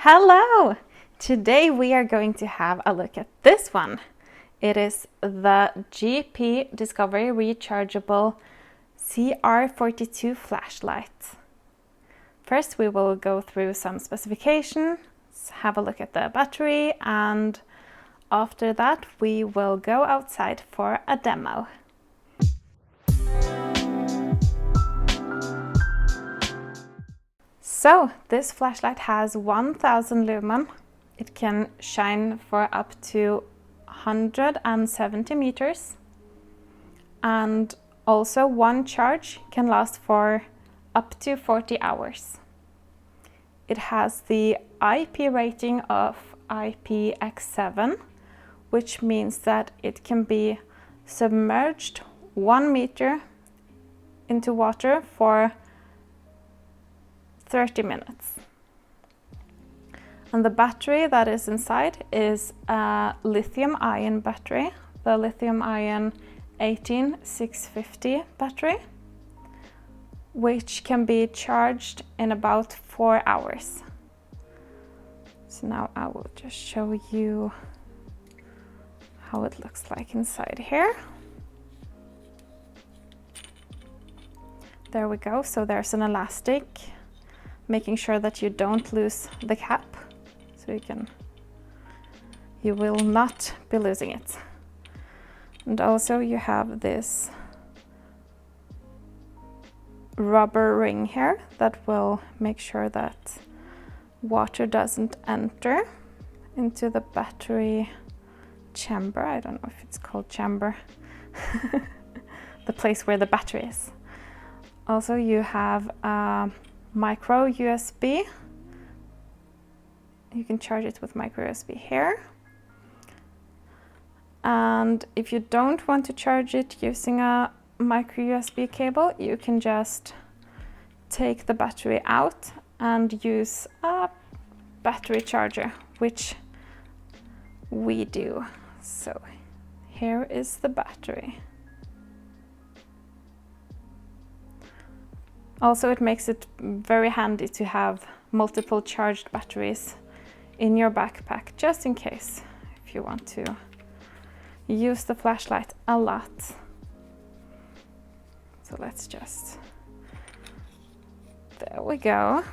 Hello! Today we are going to have a look at this one. It is the GP Discovery rechargeable CR42 flashlight. First we will go through some specifications, have a look at the battery, and after that we will go outside for a demo. So this flashlight has 1000 lumen. It can shine for up to 170 meters. And also one charge can last for up to 40 hours. It has the IP rating of IPX7, which means that it can be submerged 1 meter into water for 30 minutes. And the battery that is inside is a lithium-ion battery, the lithium-ion 18650 battery, which can be charged in about 4 hours. So now I will just show you how it looks like inside here. There we go. So there's an elastic, making sure that you don't lose the cap, so you will not be losing it. And also you have this rubber ring here that will make sure that water doesn't enter into the battery chamber. I don't know if it's called chamber. The place where the battery is. Also you have a micro USB. You can charge it with micro USB here. And if you don't want to charge it using a micro USB cable, you can just take the battery out and use a battery charger, which we do. So here is the battery. Also, it makes it very handy to have multiple charged batteries in your backpack, just in case if you want to use the flashlight a lot. So let's just, there we go.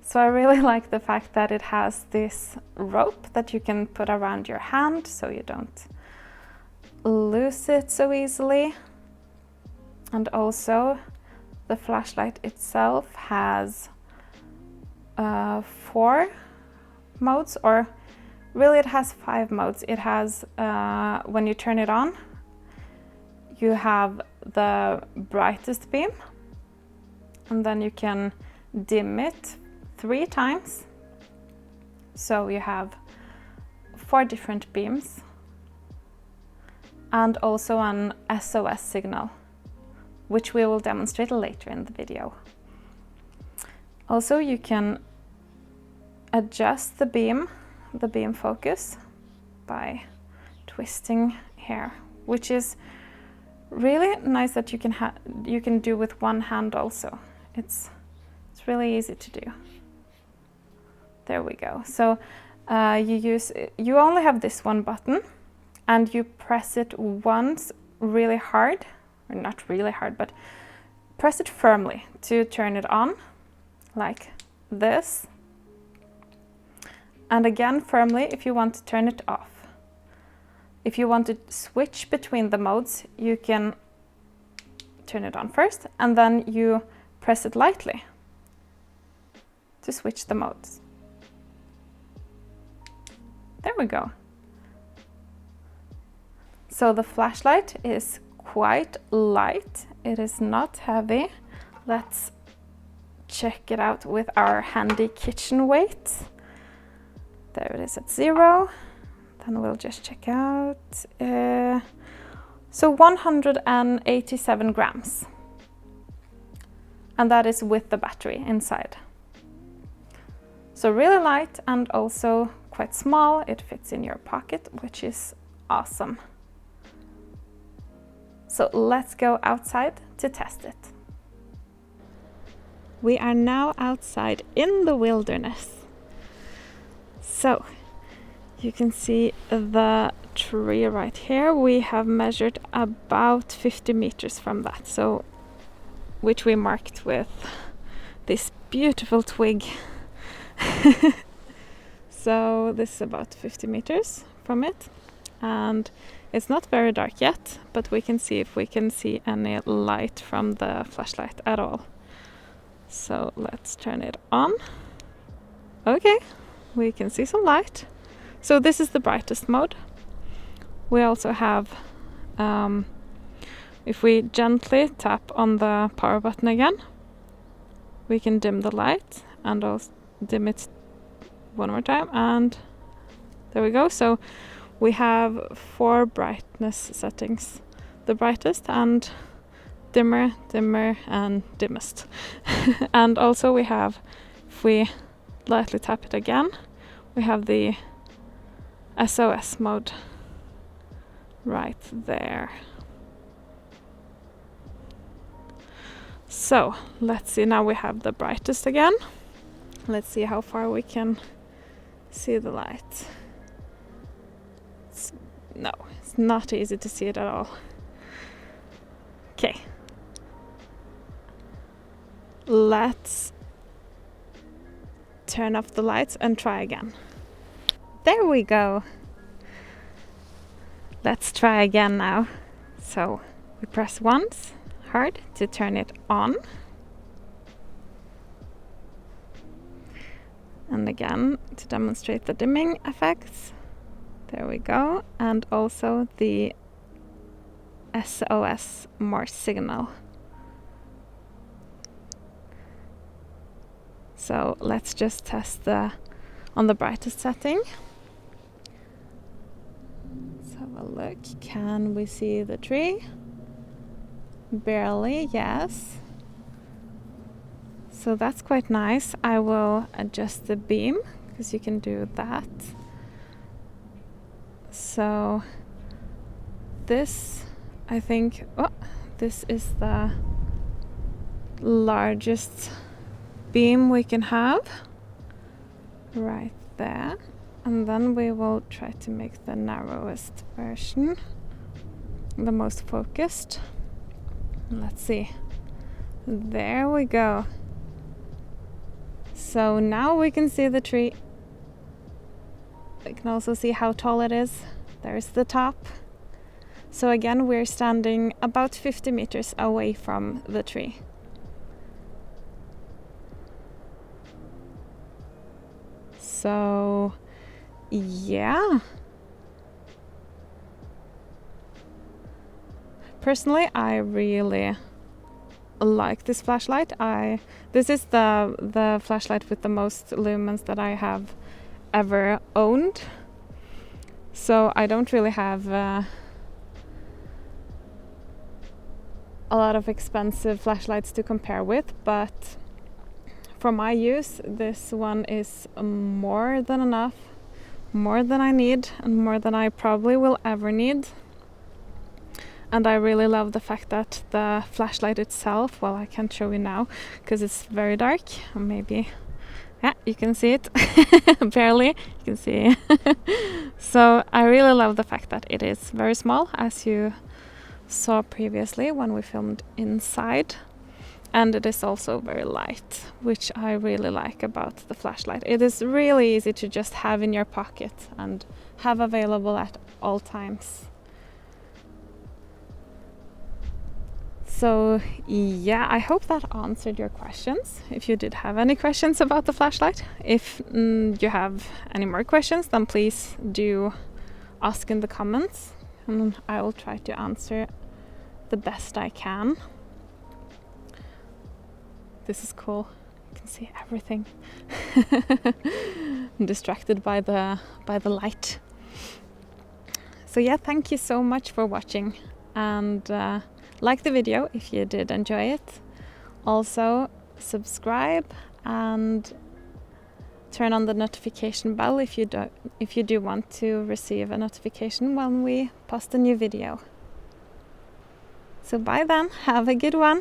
So I really like the fact that it has this rope that you can put around your hand so you don't lose it so easily. And also the flashlight itself has 4 modes, or really it has 5 modes. It has, when you turn it on, you have the brightest beam, and then you can dim it 3 times. So you have 4 different beams, and also an SOS signal, which we will demonstrate later in the video. Also, you can adjust the beam focus by twisting here, which is really nice that you can do with one hand also. It's really easy to do. There we go. So you only have this one button, and you press it once really hard. Or not really hard, but press it firmly to turn it on, like this. And again firmly if you want to turn it off. If you want to switch between the modes, you can turn it on first, and then you press it lightly to switch the modes. There we go. So the flashlight is quite light. It is not heavy. Let's check it out with our handy kitchen weight. There it is at 0. Then we'll just check out. So 187 grams. And that is with the battery inside. So really light and also quite small. It fits in your pocket, which is awesome. So let's go outside to test it. We are now outside in the wilderness. So you can see the tree right here. We have measured about 50 meters from that, so which we marked with this beautiful twig. So this is about 50 meters from it, and it's not very dark yet, but we can see if we can see any light from the flashlight at all. So let's turn it on. Okay, we can see some light. So this is the brightest mode. We also have, if we gently tap on the power button again, we can dim the light and also dim it one more time, and there we go. So we have 4 brightness settings: the brightest and dimmer, dimmer and dimmest. And also we have, if we lightly tap it again, we have the SOS mode right there. So let's see, now we have the brightest again. Let's see how far we can see the light. No, it's not easy to see it at all. Okay. Let's turn off the lights and try again. There we go. Let's try again now. So we press once hard to turn it on. And again to demonstrate the dimming effects. There we go. And also the SOS more signal. So let's just test on the brightest setting. Let's have a look. Can we see the tree? Barely, yes. So that's quite nice. I will adjust the beam because you can do that. So this, I think, this is the largest beam we can have right there, and then we will try to make the narrowest version the most focused. Let's see, there we go. So now we can see the tree. We can also see how tall it is. There's the top. So again, we're standing about 50 meters away from the tree. So, yeah. Personally, I really like this flashlight. This is the flashlight with the most lumens that I have ever owned. So I don't really have a lot of expensive flashlights to compare with, but for my use, this one is more than enough, more than I need, and more than I probably will ever need. And I really love the fact that the flashlight itself, well, I can't show you now because it's very dark. Maybe, yeah, you can see it. Barely, you can see. So I really love the fact that it is very small, as you saw previously when we filmed inside. And it is also very light, which I really like about the flashlight. It is really easy to just have in your pocket and have available at all times. So yeah, I hope that answered your questions. If you did have any questions about the flashlight, if you have any more questions, then please do ask in the comments, and I will try to answer the best I can. This is cool. You can see everything. I'm distracted by the light. So yeah, thank you so much for watching, and like the video if you did enjoy it. Also subscribe and turn on the notification bell if you do want to receive a notification when we post a new video. So bye then, have a good one.